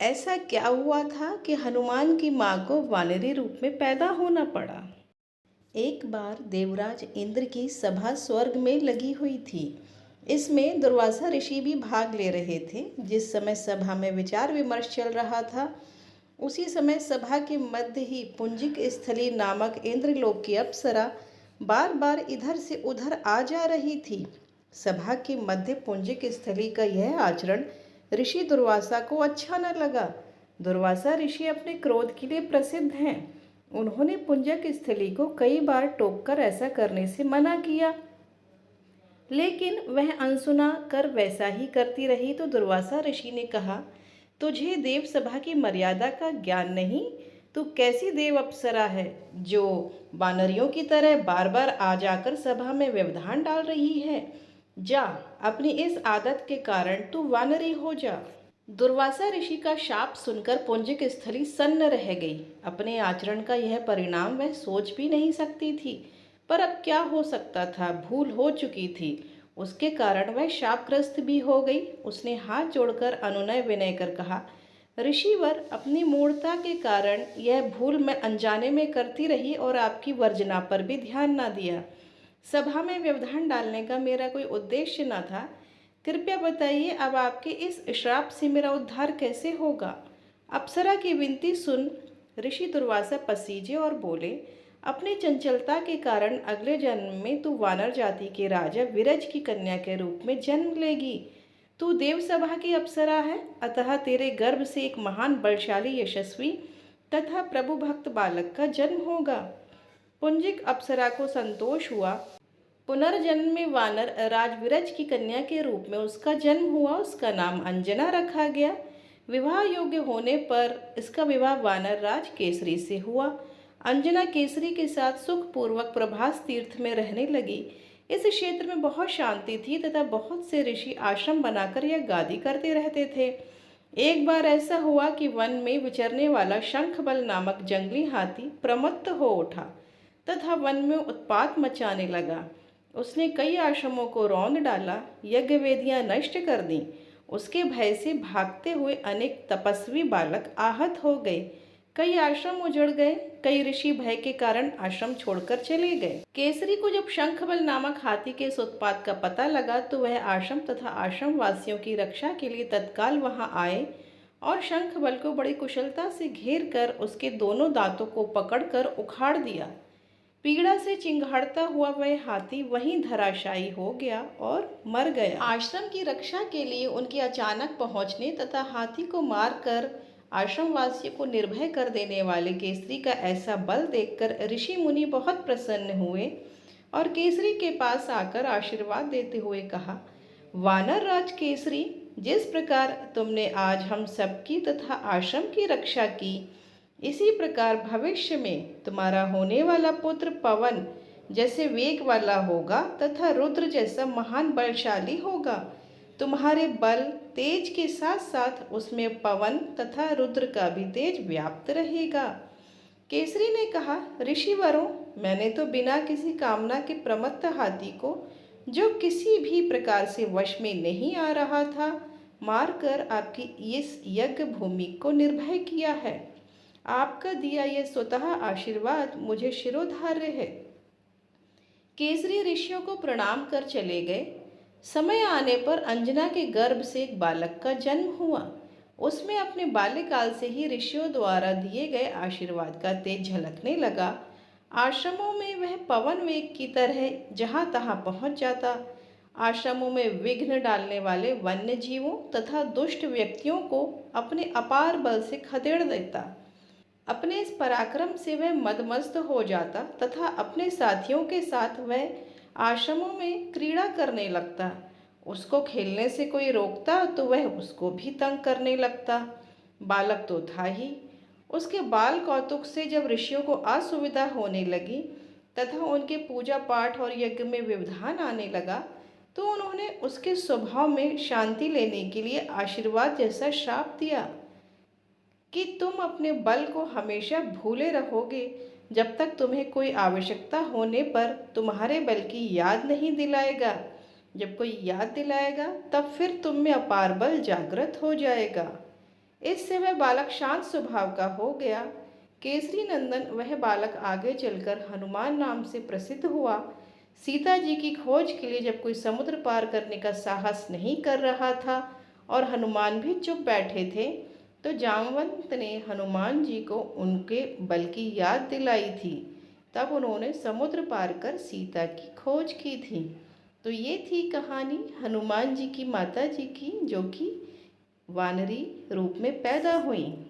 ऐसा क्या हुआ था कि हनुमान की माँ को वानरी रूप में पैदा होना पड़ा। एक बार देवराज इंद्र की सभा स्वर्ग में लगी हुई थी। इसमें दुर्वासा ऋषि भी भाग ले रहे थे। जिस समय सभा में विचार विमर्श चल रहा था, उसी समय सभा के मध्य ही पुंजिक स्थली नामक इंद्रलोक की अप्सरा बार बार इधर से उधर आ जा रही थी। सभा के मध्य पुंजिक स्थली का यह आचरण ऋषि दुर्वासा को अच्छा न लगा। दुर्वासा ऋषि अपने क्रोध के लिए प्रसिद्ध हैं। उन्होंने पुंजक स्थली को कई बार टोककर ऐसा करने से मना किया, लेकिन वह अनसुना कर वैसा ही करती रही। तो दुर्वासा ऋषि ने कहा, तुझे देव सभा की मर्यादा का ज्ञान नहीं। तू कैसी देव अप्सरा है जो वानरियों की तरह बार बार आ जाकर सभा में व्यवधान डाल रही है। जा, अपनी इस आदत के कारण तू वानरी हो जा। दुर्वासा ऋषि का शाप सुनकर पुंजिक स्थली सन्न रह गई। अपने आचरण का यह परिणाम वह सोच भी नहीं सकती थी, पर अब क्या हो सकता था, भूल हो चुकी थी। उसके कारण वह शापग्रस्त भी हो गई। उसने हाथ जोड़कर अनुनय विनय कर कहा, ऋषिवर, अपनी मूढ़ता के कारण यह भूल मैं अनजाने में करती रही और आपकी वर्जना पर भी ध्यान ना दिया। सभा में व्यवधान डालने का मेरा कोई उद्देश्य न था। कृपया बताइए, अब आपके इस श्राप से मेरा उद्धार कैसे होगा। अप्सरा की विनती सुन ऋषि दुर्वासा पसीजे और बोले, अपनी चंचलता के कारण अगले जन्म में तू वानर जाति के राजा विरज की कन्या के रूप में जन्म लेगी। तू देव सभा की अप्सरा है, अतः तेरे गर्भ से एक महान बलशाली यशस्वी तथा प्रभु भक्त बालक का जन्म होगा। पुंजिक अप्सरा को संतोष हुआ। पुनर्जन्म में वानर राजविरज की कन्या के रूप में उसका जन्म हुआ। उसका नाम अंजना रखा गया। विवाह योग्य होने पर इसका विवाह वानर राज केसरी से हुआ। अंजना केसरी के साथ सुखपूर्वक प्रभास तीर्थ में रहने लगी। इस क्षेत्र में बहुत शांति थी तथा बहुत से ऋषि आश्रम बनाकर यह गादी करते रहते थे। एक बार ऐसा हुआ कि वन में विचरने वाला शंखबल नामक जंगली हाथी प्रमत्त हो उठा तथा वन में उत्पात मचाने लगा। उसने कई आश्रमों को रौंद डाला, यज्ञ वेदियां नष्ट कर दी। उसके भय से भागते हुए अनेक तपस्वी बालक आहत हो गए। कई आश्रम उजड़ गए। कई ऋषि भय के कारण आश्रम छोड़कर चले गए। केसरी को जब शंखबल नामक हाथी के इस उत्पात का पता लगा तो वह आश्रम तथा आश्रम वासियों की रक्षा के लिए तत्काल वहां आए और शंखबल को बड़ी कुशलता से घेर कर उसके दोनों दांतों को पकड़कर उखाड़ दिया। पीड़ा से चिंघाड़ता हुआ वह हाथी वहीं धराशायी हो गया और मर गया। आश्रम की रक्षा के लिए उनके अचानक पहुंचने तथा हाथी को मारकर आश्रम वासियों को निर्भय कर देने वाले केसरी का ऐसा बल देखकर ऋषि मुनि बहुत प्रसन्न हुए और केसरी के पास आकर आशीर्वाद देते हुए कहा, वानर राज केसरी, जिस प्रकार तुमने आज हम सबकी तथा आश्रम की रक्षा की, इसी प्रकार भविष्य में तुम्हारा होने वाला पुत्र पवन जैसे वेग वाला होगा तथा रुद्र जैसा महान बलशाली होगा। तुम्हारे बल तेज के साथ साथ उसमें पवन तथा रुद्र का भी तेज व्याप्त रहेगा। केसरी ने कहा, ऋषिवरों, मैंने तो बिना किसी कामना के प्रमत्त हाथी को, जो किसी भी प्रकार से वश में नहीं आ रहा था, मारकर आपकी इस यज्ञ भूमि को निर्भय किया है। आपका दिया यह स्वतः आशीर्वाद मुझे शिरोधार्य है। केसरी ऋषियों को प्रणाम कर चले गए। समय आने पर अंजना के गर्भ से एक बालक का जन्म हुआ। उसमें अपने बाल्यकाल से ही ऋषियों द्वारा दिए गए आशीर्वाद का तेज झलकने लगा। आश्रमों में वह पवन वेग की तरह जहाँ तहाँ पहुँच जाता। आश्रमों में विघ्न डालने वाले वन्य जीवों तथा दुष्ट व्यक्तियों को अपने अपार बल से खदेड़ देता। अपने इस पराक्रम से वह मदमस्त हो जाता तथा अपने साथियों के साथ वह आश्रमों में क्रीड़ा करने लगता। उसको खेलने से कोई रोकता तो वह उसको भी तंग करने लगता। बालक तो था ही। उसके बाल कौतुक से जब ऋषियों को असुविधा होने लगी तथा उनके पूजा पाठ और यज्ञ में व्यवधान आने लगा, तो उन्होंने उसके स्वभाव में शांति लेने के लिए आशीर्वाद जैसा श्राप दिया कि तुम अपने बल को हमेशा भूले रहोगे जब तक तुम्हें कोई आवश्यकता होने पर तुम्हारे बल की याद नहीं दिलाएगा। जब कोई याद दिलाएगा तब फिर तुम में अपार बल जागृत हो जाएगा। इससे वह बालक शांत स्वभाव का हो गया। केसरी नंदन वह बालक आगे चलकर हनुमान नाम से प्रसिद्ध हुआ। सीता जी की खोज के लिए जब कोई समुद्र पार करने का साहस नहीं कर रहा था और हनुमान भी चुप बैठे थे, तो जामवंत ने हनुमान जी को उनके बल की याद दिलाई थी। तब उन्होंने समुद्र पार कर सीता की खोज की थी। तो ये थी कहानी हनुमान जी की माता जी की, जो कि वानरी रूप में पैदा हुई।